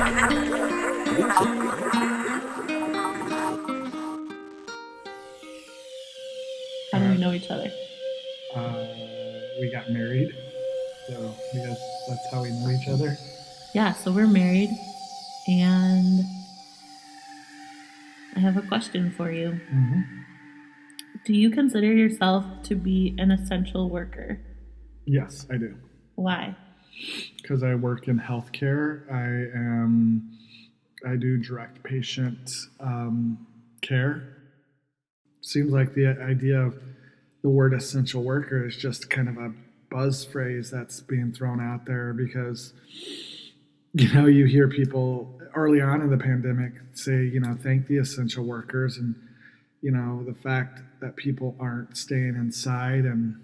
How do we know each other? We got married, so I guess that's how we know each other. Yeah, so we're married, and I have a question for you. Mm-hmm. Do you consider yourself to be an essential worker? Yes, I do. Why? Because I work in healthcare. I do direct patient care. Seems like the idea of the word essential worker is just kind of a buzz phrase that's being thrown out there because you hear people early on in the pandemic say, thank the essential workers, and the fact that people aren't staying inside and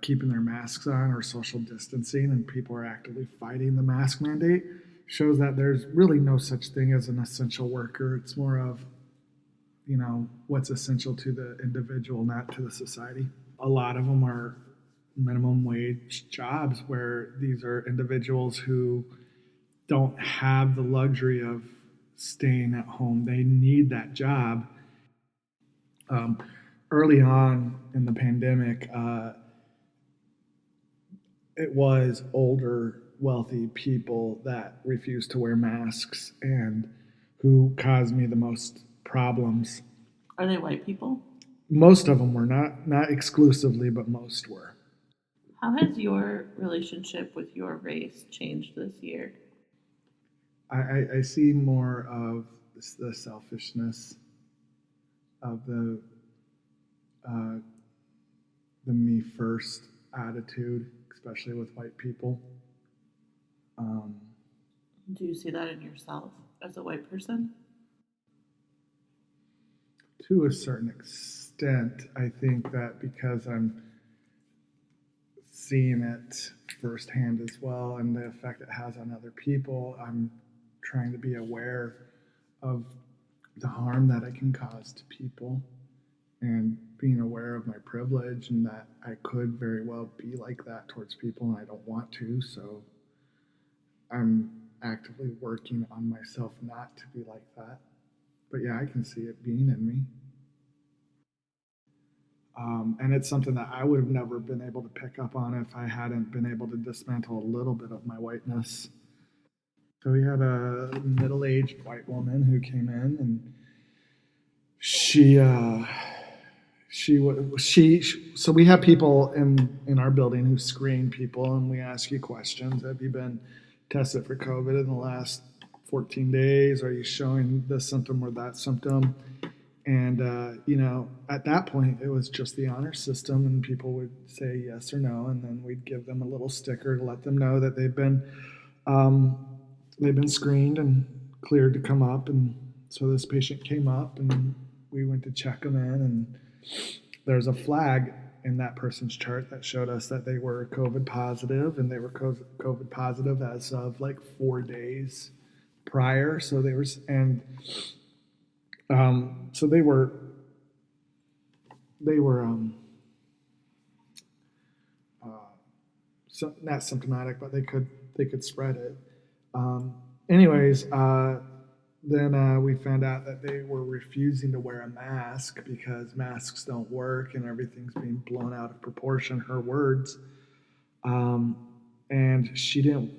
keeping their masks on or social distancing, and people are actively fighting the mask mandate, shows that there's really no such thing as an essential worker. It's more of, what's essential to the individual, not to the society. A lot of them are minimum wage jobs where these are individuals who don't have the luxury of staying at home. They need that job. Um, Early on in the pandemic, it was older, wealthy people that refused to wear masks and who caused me the most problems. Are they white people? Most of them were, not exclusively, but most were. How has your relationship with your race changed this year? I see more of the selfishness of uh, the me first attitude, especially with white people. Um, Do you see that in yourself as a white person? to a certain extent, I think that because I'm seeing it firsthand as well and the effect it has on other people, I'm trying to be aware of the harm that it can cause to people and being aware of my privilege and that I could very well be like that towards people and I don't want to. So I'm actively working on myself not to be like that. But yeah, I can see it being in me. And it's something that I would have never been able to pick up on if I hadn't been able to dismantle a little bit of my whiteness. So we had a middle-aged white woman who came in, and she so we have people in our building who screen people, and we ask you questions. Have you been tested for COVID in the last 14 days? Are you showing this symptom or that symptom? And at that point, it was just the honor system, and people would say yes or no, and then we'd give them a little sticker to let them know that um, they've been screened and cleared to come up. And so this patient came up, and we went to check them in, and there's a flag in that person's chart that showed us that they were COVID positive, and they were COVID positive as of like 4 days prior. So they were, and so they were uh, not symptomatic, but they could spread it. Um, anyways, then we found out that they were refusing to wear a mask because masks don't work and everything's being blown out of proportion. Her words. Um, and she didn't,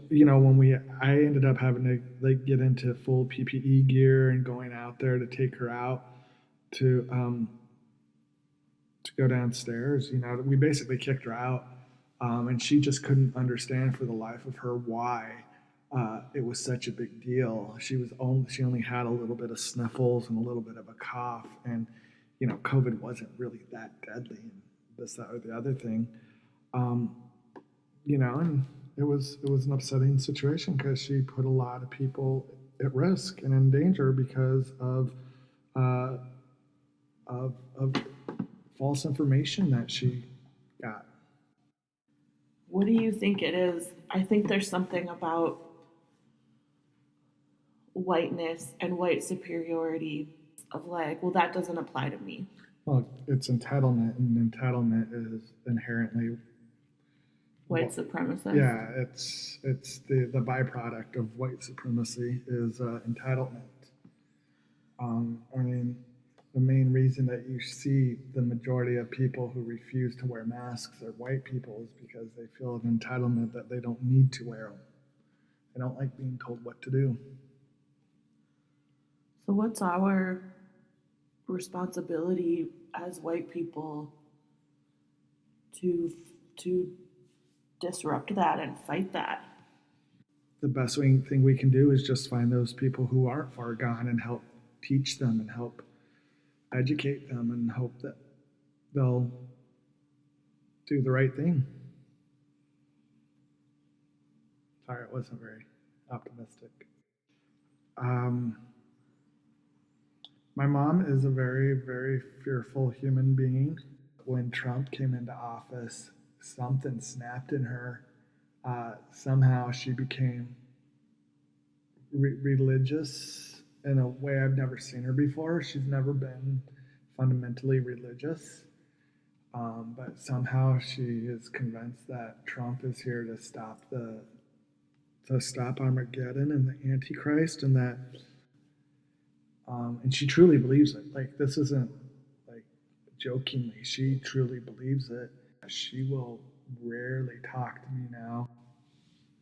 I ended up having to like get into full PPE gear and going out there to take her out to to go downstairs. We basically kicked her out, and she just couldn't understand for the life of her why it was such a big deal. She only had a little bit of sniffles and a little bit of a cough, and COVID wasn't really that deadly, and this, that, or the other thing. Um, and it was an upsetting situation because she put a lot of people at risk and in danger because uh, of false information that she got. What do you think it is? I think there's something about whiteness and white superiority of like, well, that doesn't apply to me. Well, it's entitlement, and entitlement is inherently white supremacists. Yeah, it's the byproduct of white supremacy is entitlement. I mean, the main reason that you see the majority of people who refuse to wear masks are white people is because they feel an entitlement that they don't need to wear them. They don't like being told what to do. So what's our responsibility as white people to disrupt that and fight that? The best thing we can do is just find those people who aren't far gone and help teach them and help educate them and hope that they'll do the right thing. Sorry, it wasn't very optimistic. My mom is a very, very fearful human being. When Trump came into office, something snapped in her. Somehow she became religious in a way I've never seen her before. She's never been fundamentally religious, but somehow she is convinced that Trump is here to stop Armageddon and the Antichrist, and that, and she truly believes it. Like, this isn't like jokingly. She truly believes it. She will rarely talk to me now.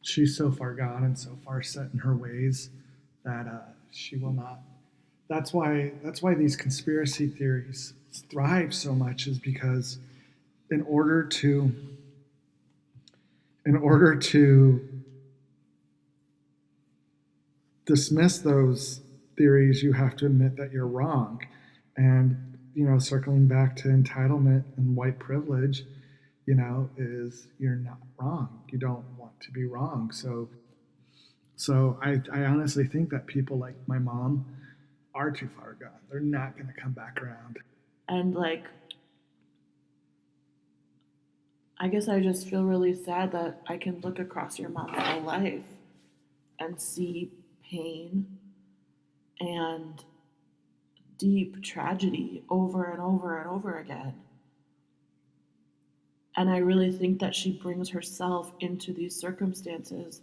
She's so far gone and so far set in her ways that she will not. That's why these conspiracy theories thrive so much, is because in order to dismiss those theories, you have to admit that you're wrong. And circling back to entitlement and white privilege, is you're not wrong. You don't want to be wrong. So I honestly think that people like my mom are too far gone. They're not going to come back around. And I guess I just feel really sad that I can look across your mom's whole life and see pain and deep tragedy over and over and over again. And I really think that she brings herself into these circumstances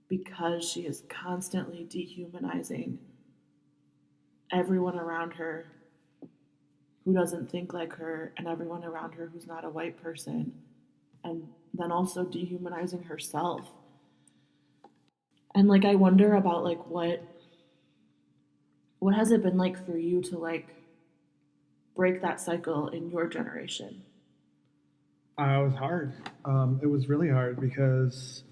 because she is constantly dehumanizing everyone around her who doesn't think like her, and everyone around her who's not a white person, and then also dehumanizing herself. And I wonder about what has it been like for you to break that cycle in your generation? It was hard. It was really hard because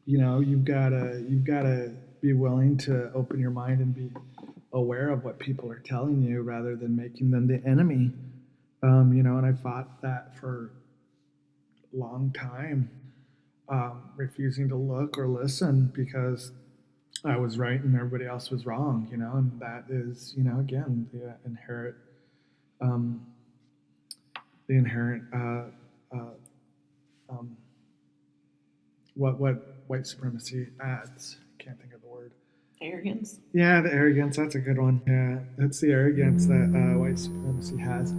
you've gotta be willing to open your mind and be aware of what people are telling you rather than making them the enemy. And I fought that for a long time, refusing to look or listen because I was right and everybody else was wrong. And that is, again, the inherent what white supremacy adds. Can't think of the word. Arrogance? Yeah, the arrogance. That's a good one. Yeah, that's the arrogance that white supremacy has.